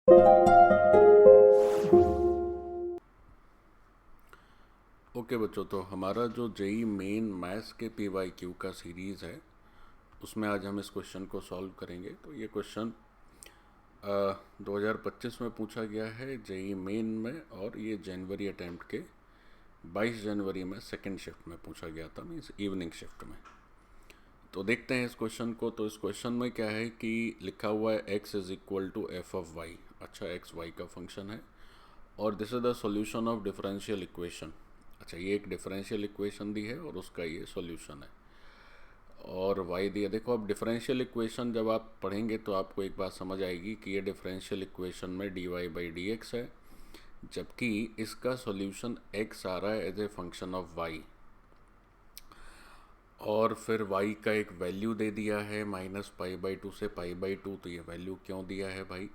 Okay बच्चों, तो हमारा जो जेई मेन मैथ्स के PYQ का सीरीज़ है उसमें आज हम इस क्वेश्चन को सॉल्व करेंगे। तो ये क्वेश्चन 2025 में पूछा गया है जेई मेन में, और ये जनवरी अटैम्प्ट के 22 जनवरी में सेकंड शिफ्ट में पूछा गया था, मीन्स इवनिंग शिफ्ट में। तो देखते हैं इस क्वेश्चन को। तो इस क्वेश्चन में क्या है कि लिखा हुआ है x is equal to f of y. अच्छा, एक्स वाई का फंक्शन है और this is the solution of differential equation. अच्छा, ये एक डिफरेंशियल इक्वेशन दी है और उसका ये सॉल्यूशन है, और y दिया। देखो, अब डिफरेंशियल इक्वेशन जब आप पढ़ेंगे तो आपको एक बात समझ आएगी कि ये डिफरेंशियल इक्वेशन में dy बाई डी एक्स है, जबकि इसका सॉल्यूशन x आ रहा है as a function of y, और फिर y का एक वैल्यू दे दिया है -π/2 से π/2। तो ये वैल्यू क्यों दिया है भाई?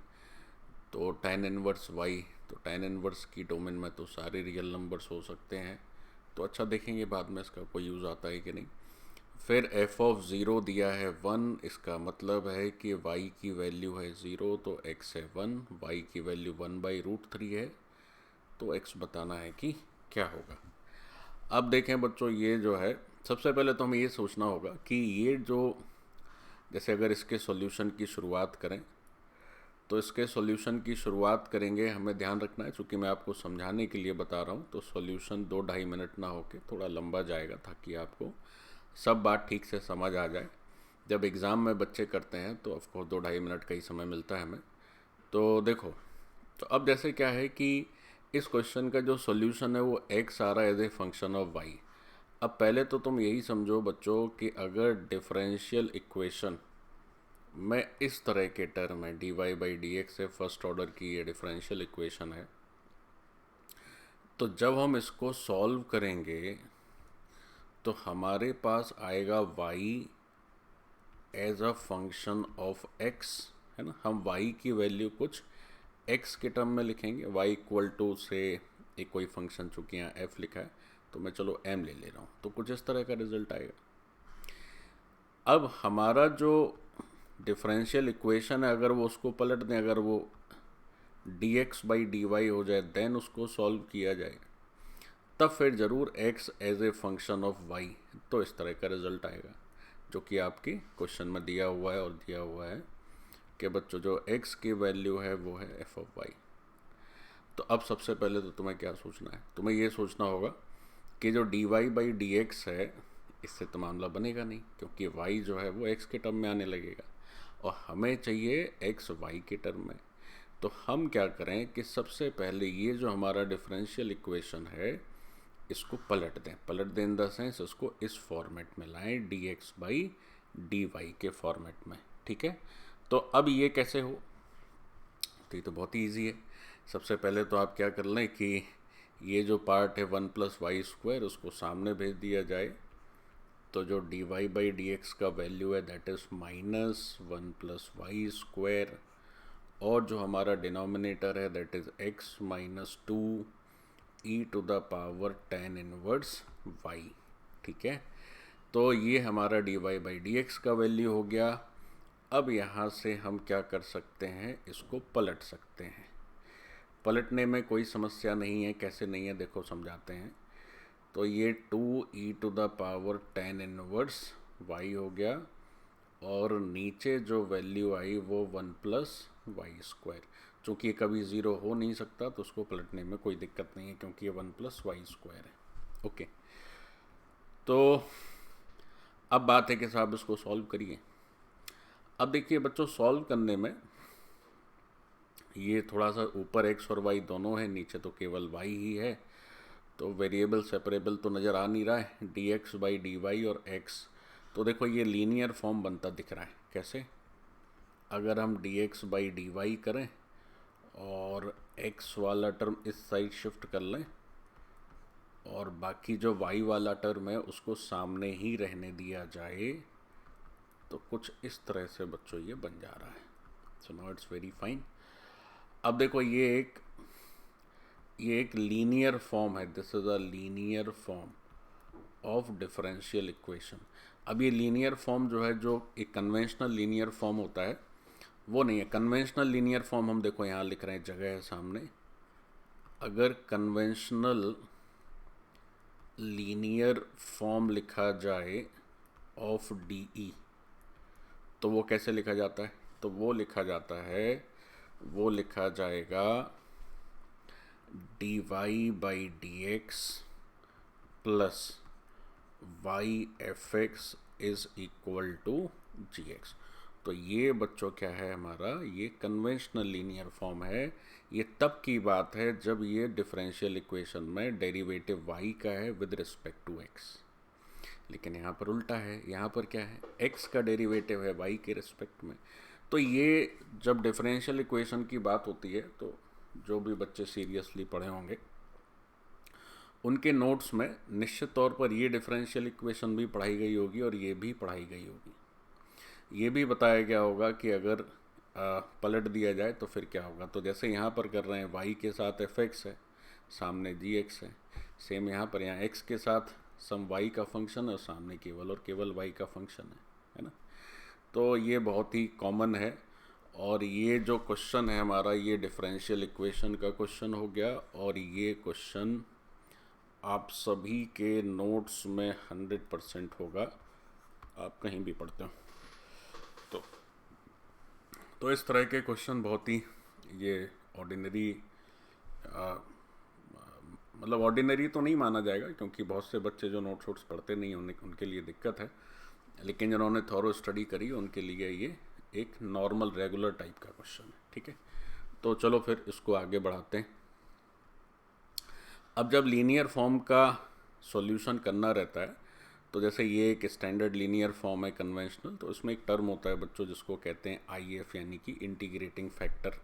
तो tan इनवर्स y, तो tan इनवर्स की डोमेन में तो सारे रियल नंबर्स हो सकते हैं। तो अच्छा, देखेंगे बाद में इसका कोई यूज़ आता है कि नहीं। फिर f ऑफ ज़ीरो दिया है 1, इसका मतलब है कि y की वैल्यू है 0 तो x है 1, y की वैल्यू 1/√3 है, तो x बताना है कि क्या होगा। अब देखें बच्चों, ये जो है सबसे पहले तो हमें ये सोचना होगा कि ये जो, जैसे अगर इसके सॉल्यूशन की शुरुआत करें तो इसके सॉल्यूशन की शुरुआत करेंगे, हमें ध्यान रखना है चूँकि मैं आपको समझाने के लिए बता रहा हूँ, तो सॉल्यूशन 2-2.5 मिनट ना होके थोड़ा लंबा जाएगा ताकि आपको सब बात ठीक से समझ आ जाए। जब एग्ज़ाम में बच्चे करते हैं तो ऑफकोर्स 2-2.5 मिनट का ही समय मिलता है हमें। तो देखो, तो अब जैसे क्या है कि इस क्वेश्चन का जो सॉल्यूशन है वो x आ रहा है as a function of y। अब पहले तो तुम यही समझो बच्चों कि अगर डिफरेंशियल इक्वेशन में इस तरह के टर्म है dy बाई डी एक्स है, फर्स्ट ऑर्डर की ये डिफरेंशियल इक्वेशन है, तो जब हम इसको सॉल्व करेंगे तो हमारे पास आएगा y as a function of x, है ना। हम y की वैल्यू कुछ x के टर्म में लिखेंगे, y इक्वल टू से एक कोई फंक्शन, चूँकि यहाँ f लिखा है तो मैं चलो m ले रहा हूँ, तो कुछ इस तरह का रिजल्ट आएगा। अब हमारा जो डिफरेंशियल इक्वेशन है, अगर वो उसको पलट दें, अगर वो dx बाई डी वाई हो जाए, देन उसको सॉल्व किया जाए, तब फिर ज़रूर x as a function of y, तो इस तरह का रिजल्ट आएगा जो कि आपके क्वेश्चन में दिया हुआ है। और दिया हुआ है कि बच्चों जो x की वैल्यू है वो है f ऑफ y। तो अब सबसे पहले तो तुम्हें क्या सोचना है? तुम्हें ये सोचना होगा कि जो dy बाई डी एक्स है, इससे तो मामला बनेगा नहीं, क्योंकि y जो है वो x के टर्म में आने लगेगा और हमें चाहिए x y के टर्म में। तो हम क्या करें कि सबसे पहले ये जो हमारा डिफरेंशियल इक्वेशन है इसको पलट दें इन द सेंस इसको इस फॉर्मेट में लाएं, dx बाई डी वाई के फॉर्मेट में, ठीक है। तो अब ये कैसे हो? तो ये तो बहुत ही ईजी है। सबसे पहले तो आप क्या कर लें कि ये जो पार्ट है 1+y² उसको सामने भेज दिया जाए, तो जो dy बाई डी एक्स का वैल्यू है दैट इज़ -1+y², और जो हमारा डिनोमिनेटर है that is x minus 2 e to the power tan inverse y, ठीक है। तो ये हमारा dy बाई डी एक्स का वैल्यू हो गया। अब यहाँ से हम क्या कर सकते हैं, इसको पलट सकते हैं। पलटने में कोई समस्या नहीं है, कैसे नहीं है देखो समझाते हैं। तो ये 2e to the power tan inverse y हो गया, और नीचे जो वैल्यू आई वो 1+y²। चूँकि ये कभी ज़ीरो हो नहीं सकता तो उसको पलटने में कोई दिक्कत नहीं है, क्योंकि ये 1+y² है। ओके, तो अब बात है कि साहब इसको सॉल्व करिए। अब देखिए बच्चों, सॉल्व करने में ये थोड़ा सा ऊपर x और y दोनों है, नीचे तो केवल y ही है, तो वेरिएबल सेपरेबल तो नज़र आ नहीं रहा है, dx बाई डी वाई और x। तो देखो ये लीनियर फॉर्म बनता दिख रहा है। कैसे? अगर हम dx बाई डी वाई करें और x वाला टर्म इस साइड शिफ्ट कर लें और बाकी जो y वाला टर्म है उसको सामने ही रहने दिया जाए, तो कुछ इस तरह से बच्चों ये बन जा रहा है। So now it's very fine. अब देखो ये एक लीनियर फॉर्म है, this is a linear form of differential equation. अब ये लीनियर फॉर्म जो है, जो एक कन्वेंशनल लीनियर फॉर्म होता है वो नहीं है। कन्वेंशनल लीनियर फॉर्म हम देखो यहाँ लिख रहे हैं, जगह है सामने। अगर कन्वेंशनल लीनियर फॉर्म लिखा जाए ऑफ डी ई, तो वो कैसे लिखा जाता है? तो वो लिखा जाता है, वो लिखा जाएगा dy by d x plus y f x is equal to g x. तो ये बच्चों क्या है हमारा, ये कन्वेंशनल लीनियर फॉर्म है। ये तब की बात है जब ये डिफरेंशियल इक्वेशन में डेरिवेटिव y का है विद रिस्पेक्ट टू x। लेकिन यहाँ पर उल्टा है, यहाँ पर क्या है, x का डेरिवेटिव है y के रिस्पेक्ट में। तो ये जब डिफरेंशियल इक्वेशन की बात होती है, तो जो भी बच्चे सीरियसली पढ़े होंगे उनके नोट्स में निश्चित तौर पर ये डिफरेंशियल इक्वेशन भी पढ़ाई गई होगी और ये भी पढ़ाई गई होगी। ये भी बताया गया होगा कि अगर पलट दिया जाए तो फिर क्या होगा। तो जैसे यहाँ पर कर रहे हैं, y के साथ एफ एक्स है, सामने जी एक्स है। सेम यहाँ पर, यहाँ x के साथ सम y का फंक्शन है और सामने केवल और केवल y का फंक्शन है ना। तो ये बहुत ही कॉमन है। और ये जो क्वेश्चन है हमारा, ये डिफरेंशियल इक्वेशन का क्वेश्चन हो गया। और ये क्वेश्चन आप सभी के नोट्स में 100% होगा, आप कहीं भी पढ़ते हो तो इस तरह के क्वेश्चन बहुत ही ये ऑर्डिनरी, मतलब ऑर्डिनरी तो नहीं माना जाएगा, क्योंकि बहुत से बच्चे जो नोट्स वोट्स पढ़ते नहीं उनके लिए दिक्कत है। लेकिन जिन्होंने थॉरो स्टडी करी उनके लिए ये एक नॉर्मल रेगुलर टाइप का क्वेश्चन है, ठीक है। तो चलो फिर इसको आगे बढ़ाते हैं। अब जब लीनियर फॉर्म का सॉल्यूशन करना रहता है, तो जैसे ये एक स्टैंडर्ड लीनियर फॉर्म है कन्वेंशनल, तो इसमें एक टर्म होता है बच्चों जिसको कहते हैं आई एफ, यानी कि इंटीग्रेटिंग फैक्टर।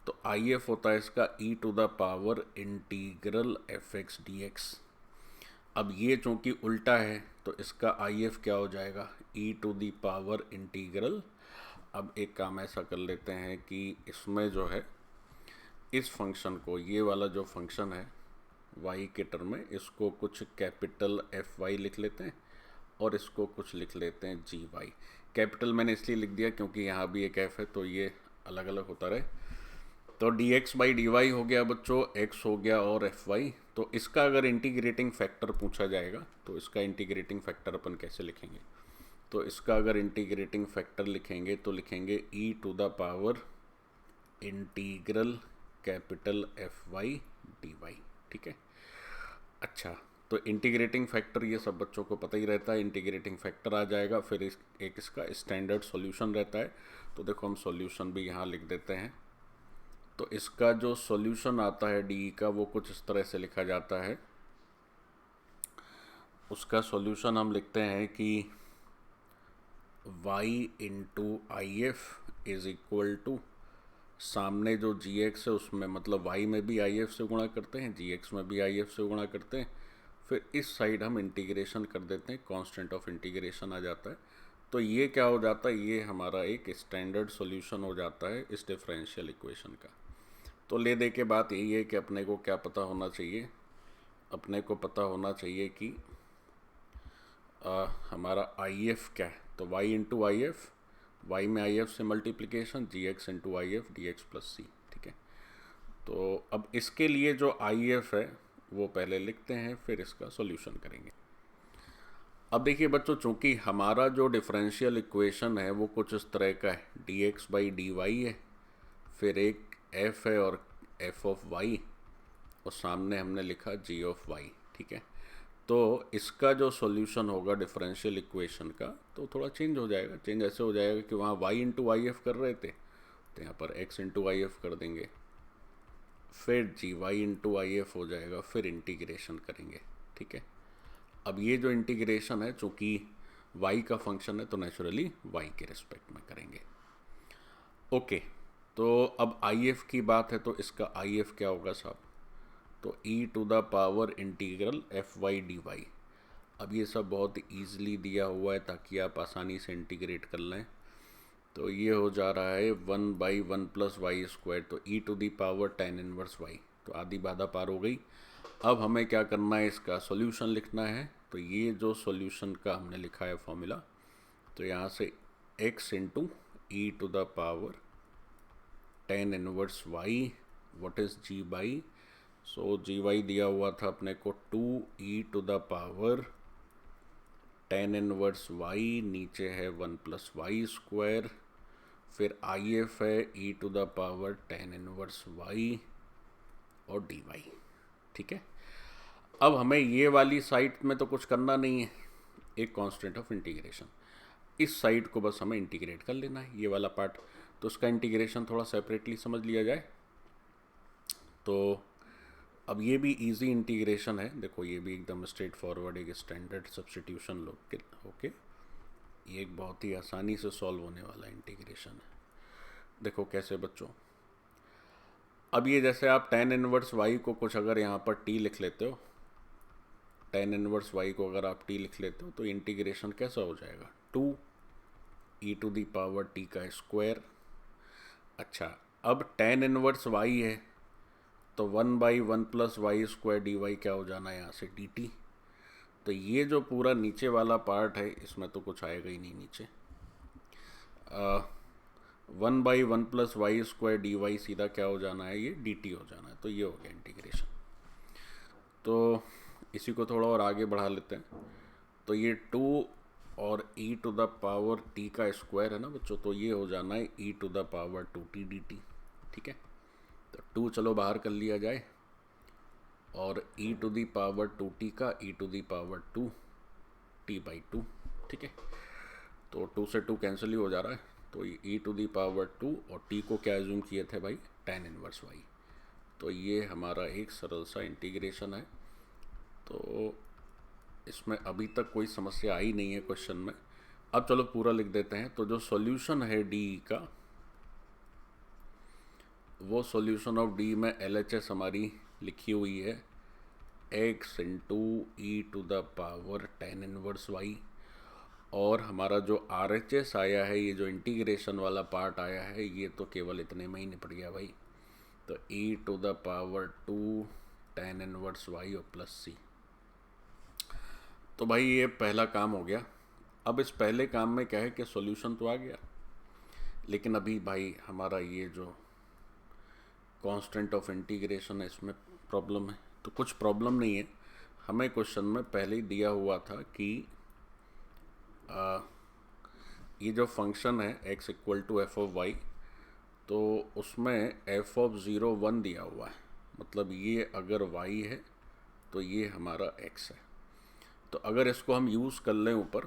तो आई एफ होता है इसका e to the power integral f x d x. अब ये चूँकि उल्टा है तो इसका आई एफ क्या हो जाएगा, ई टू द पावर इंटीग्रल। अब एक काम ऐसा कर लेते हैं कि इसमें जो है इस फंक्शन को, ये वाला जो फंक्शन है y के टर्म में, इसको कुछ कैपिटल एफ वाई लिख लेते हैं और इसको कुछ लिख लेते हैं जी वाई। कैपिटल मैंने इसलिए लिख दिया क्योंकि यहाँ भी एक f है तो ये अलग अलग होता रहे। तो d x by d y हो गया बच्चों, x हो गया और एफ वाई। तो इसका अगर इंटीग्रेटिंग फैक्टर पूछा जाएगा तो इसका इंटीग्रेटिंग फैक्टर अपन कैसे लिखेंगे? तो इसका अगर इंटीग्रेटिंग फैक्टर लिखेंगे तो लिखेंगे e to the power integral capital F y d y, ठीक है। अच्छा, तो इंटीग्रेटिंग फैक्टर ये सब बच्चों को पता ही रहता है, इंटीग्रेटिंग फैक्टर आ जाएगा, फिर एक इसका स्टैंडर्ड सॉल्यूशन रहता है। तो देखो हम सॉल्यूशन भी यहाँ लिख देते हैं। तो इसका जो सॉल्यूशन आता है डी का, वो कुछ इस तरह से लिखा जाता है। उसका सॉल्यूशन हम लिखते हैं कि y into I F is equal to, सामने जो जी एक्स है उसमें, मतलब y में भी आई एफ से गुणा करते हैं, जी एक्स में भी आई एफ से गुणा करते हैं, फिर इस साइड हम इंटीग्रेशन कर देते हैं, कांस्टेंट ऑफ इंटीग्रेशन आ जाता है। तो ये क्या हो जाता है, ये हमारा एक स्टैंडर्ड सॉल्यूशन हो जाता है इस डिफरेंशियल इक्वेशन का। तो ले दे के बात यही है कि अपने को क्या पता होना चाहिए, अपने को पता होना चाहिए कि हमारा आई एफ क्या है। तो y into I F, y में आई एफ से multiplication, g x into I F d x plus c, ठीक है। तो अब इसके लिए जो आई एफ है वो पहले लिखते हैं, फिर इसका सॉल्यूशन करेंगे। अब देखिए बच्चों, चूंकि हमारा जो डिफरेंशियल इक्वेशन है वो कुछ इस तरह का है, d x by d y है, फिर एक एफ है और एफ ऑफ वाई, और सामने हमने लिखा जी ऑफ वाई, ठीक है। तो इसका जो सॉल्यूशन होगा डिफरेंशियल इक्वेशन का, तो थोड़ा चेंज हो जाएगा। चेंज ऐसे हो जाएगा कि वहाँ y इंटू आई एफ कर रहे थे तो यहाँ पर x इंटू आई एफ कर देंगे, फिर जी वाई इंटू आई एफ हो जाएगा, फिर इंटीग्रेशन करेंगे, ठीक है। अब ये जो इंटीग्रेशन है, चूँकि y का फंक्शन है तो नेचुरली y के रिस्पेक्ट में करेंगे। ओके, तो अब आई एफ की बात है तो इसका आई एफ क्या होगा साहब, तो e to the power integral f y d y. अब ये सब बहुत ईजिली दिया हुआ है ताकि आप आसानी से इंटीग्रेट कर लें। तो ये हो जा रहा है 1 बाई 1 प्लस वाई स्क्वायर, तो e to the power tan inverse y, तो आधी बाधा पार हो गई। अब हमें क्या करना है, इसका सॉल्यूशन लिखना है। तो ये जो सॉल्यूशन का हमने लिखा है फॉर्मूला, तो यहाँ से x into e to the power tan inverse y, what is g by, so g y दिया हुआ था अपने को 2e to the power tan inverse y, नीचे है 1 प्लस वाई स्क्वायर, फिर आई एफ है e to the power tan inverse y और डी वाई। ठीक है, अब हमें ये वाली साइड में तो कुछ करना नहीं है, एक कांस्टेंट ऑफ इंटीग्रेशन, इस साइड को बस हमें इंटीग्रेट कर लेना है, ये वाला पार्ट, तो उसका इंटीग्रेशन थोड़ा सेपरेटली समझ लिया जाए। तो अब ये भी इजी इंटीग्रेशन है, देखो ये भी एकदम स्ट्रेट फॉरवर्ड एक स्टैंडर्ड सब्स्टिट्यूशन लोग के ओके, ये एक बहुत ही आसानी से सॉल्व होने वाला इंटीग्रेशन है। देखो कैसे बच्चों, अब ये जैसे आप tan इनवर्स y को कुछ अगर यहाँ पर t लिख लेते हो, tan इनवर्स y को अगर आप t लिख लेते हो तो इंटीग्रेशन कैसा हो जाएगा 2e to the power t का स्क्वायर। अच्छा, अब tan इनवर्स y है तो 1/1 plus y square d y क्या हो जाना है यहाँ से dt, तो ये जो पूरा नीचे वाला पार्ट है इसमें तो कुछ आएगा ही नहीं नीचे, 1/1 plus y square d y सीधा क्या हो जाना है, ये dt हो जाना है, तो ये हो गया इंटीग्रेशन। तो इसी को थोड़ा और आगे बढ़ा लेते हैं, तो ये 2 और e to the power t का स्क्वायर है ना बच्चों, तो ये हो जाना है e to the power 2t dt। ठीक है, तो 2 चलो बाहर कर लिया जाए, और e to the power 2t का e to the power 2t/2। ठीक है, तो 2 से 2 कैंसिल ही हो जा रहा है, तो e टू दी पावर 2 और t को क्या एज्यूम किए थे भाई tan इनवर्स y, तो ये हमारा एक सरल सा इंटीग्रेशन है। तो इसमें अभी तक कोई समस्या आई नहीं है क्वेश्चन में। अब चलो पूरा लिख देते हैं, तो जो सॉल्यूशन है d का, वो सॉल्यूशन ऑफ d में LHS हमारी लिखी हुई है x into e to the power tan inverse y, और हमारा जो RHS आया है, ये जो इंटीग्रेशन वाला पार्ट आया है, ये तो केवल इतने में ही निपट गया भाई, तो e to the power 2 tan inverse y और प्लस c। तो भाई ये पहला काम हो गया। अब इस पहले काम में क्या है कि सॉल्यूशन तो आ गया, लेकिन अभी भाई हमारा ये जो कांस्टेंट ऑफ इंटीग्रेशन है इसमें प्रॉब्लम है। तो कुछ प्रॉब्लम नहीं है, हमें क्वेश्चन में पहले ही दिया हुआ था कि ये जो फंक्शन है x equal to f of y, तो उसमें f ऑफ 0 1 दिया हुआ है, मतलब ये अगर y है तो ये हमारा x है। तो अगर इसको हम यूज़ कर लें ऊपर,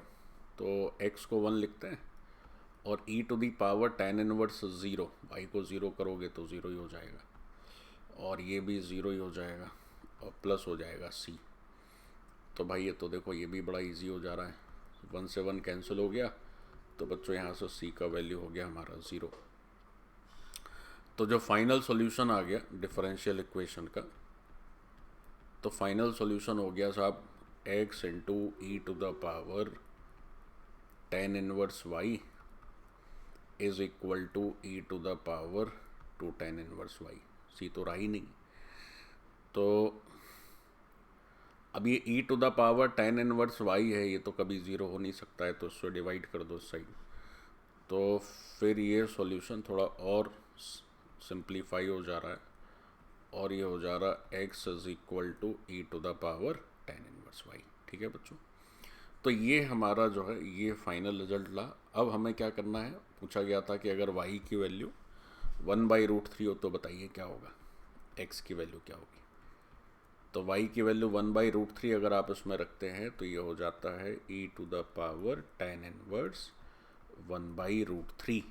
तो x को 1 लिखते हैं, और e to the power tan inverse 0, y को 0 करोगे तो 0 ही हो जाएगा, और ये भी 0 ही हो जाएगा, और प्लस हो जाएगा c। तो भाई ये तो देखो ये भी बड़ा इजी हो जा रहा है, 1 से 1 कैंसिल हो गया, तो बच्चों यहाँ से c का वैल्यू हो गया हमारा 0। तो जो फाइनल सॉल्यूशन आ गया डिफरेंशियल इक्वेशन का, तो फाइनल सॉल्यूशन हो गया साहब x into e to the power tan inverse y is equal to e to the power 2 tan inverse y, c तो रहा ही नहीं। तो अब ये e to the power tan inverse y है, ये तो कभी 0 हो नहीं सकता है, तो उससे डिवाइड कर दो साइड, तो फिर ये सॉल्यूशन थोड़ा और सिंप्लीफाई हो जा रहा है, और ये हो जा रहा x is equal to e to the power tan inverse y। ठीक है बच्चों, तो ये हमारा जो है ये फाइनल रिजल्ट ला। अब हमें क्या करना है, पूछा गया था कि अगर y की वैल्यू 1/√3 हो तो बताइए क्या होगा, x की वैल्यू क्या होगी। तो y की वैल्यू 1/√3 अगर आप इसमें रखते हैं तो ये हो जाता है e to the power tan inverse 1/√3,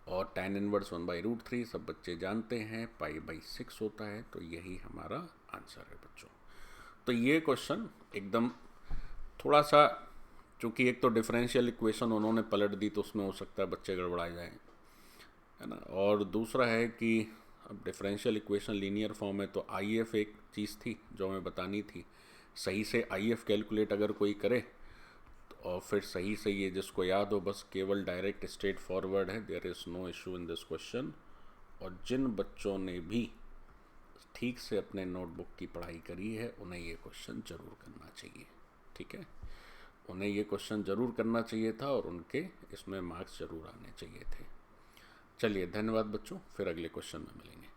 और tan इनवर्स 1/√3 सब बच्चे जानते हैं π/6 होता है, तो यही हमारा आंसर है बच्चों। तो ये क्वेश्चन एकदम थोड़ा सा, चूँकि एक तो डिफरेंशियल इक्वेशन उन्होंने पलट दी तो उसमें हो सकता है बच्चे गड़बड़ा जाएं, है ना, और दूसरा है कि अब डिफरेंशियल इक्वेशन लीनियर फॉर्म है, तो IF एक चीज़ थी जो हमें बतानी थी, सही से IF कैलकुलेट अगर कोई करे और फिर सही से ये जिसको याद हो बस केवल डायरेक्ट स्ट्रेट फॉरवर्ड है, there is no issue in this question. और जिन बच्चों ने भी ठीक से अपने नोटबुक की पढ़ाई करी है उन्हें ये क्वेश्चन ज़रूर करना चाहिए। ठीक है, उन्हें ये क्वेश्चन ज़रूर करना चाहिए था और उनके इसमें मार्क्स ज़रूर आने चाहिए थे। चलिए धन्यवाद बच्चों, फिर अगले क्वेश्चन में मिलेंगे।